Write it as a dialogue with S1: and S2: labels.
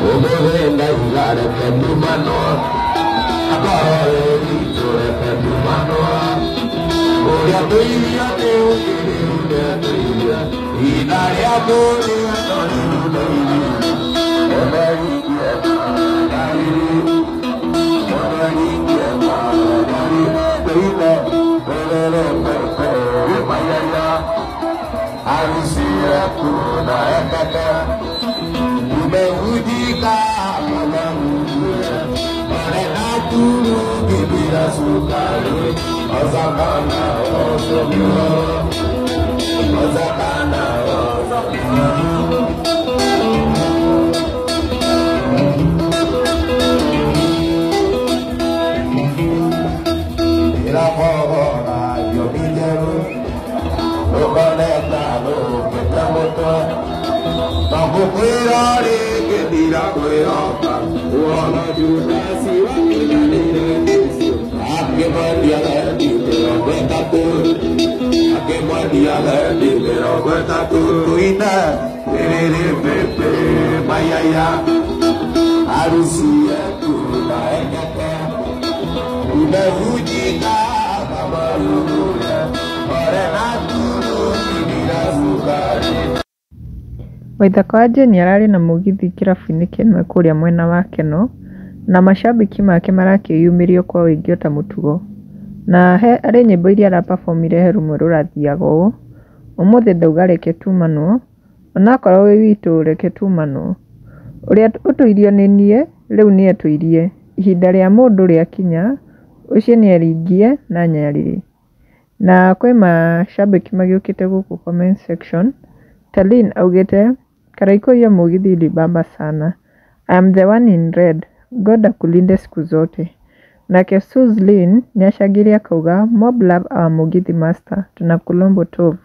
S1: Ogoenda igare pendumano Akore itore pendumano Oria tuiria teukiri uria tuiria Inare aburi atori unairi Onarikia maharari Onarikia maharari Tuine Pelele pepe Mayaya Arisia kuna ekaka Umehujika Mamamuja Marena turu Bibira sukari Ozakana Osomyo Ozakana Osomyo Ira pohora Yomijeru Lokoneta Loketamoto Nakukwirari Kedira Kwiraka Uwana Judasi Wakinanire Akemandia Lendi Pero Kwetatu Akemandia Lendi Pero Kwetatu Tuina Ere Pepe Mayaya Arusia Tuna Ekata Umehujika Mamaruya Orenaturu Kibira Sukari
S2: Waithaka wa Jane ararĩ na mũgithi kĩrabu-inĩ kĩmwe kũrĩa mwena wa Keno na macambĩki make marakĩyumĩrio kwa ũingĩ ta mũtugo na arĩ nyĩmbo iria araperformire he rũmwe rũrathiaga ũũ ũmũthĩ ndauga reke tumanwo onakorwo wĩ witũ reke tumanwo ũrĩa ũtũirio nĩ niĩ rĩu nĩ etũirie ihinda rĩa mũndũ rĩakinya ũcio nĩ eringie na nyarĩrĩ na kwĩ macambĩki magĩũkĩte gũkũ comment section Talin augete Karaiko ya mugithi libamba sana. I am the one in red. God akulinde siku zote. Nake Suzlin niashagiria kauga mob love our mugithi master. Tunakulombo tov.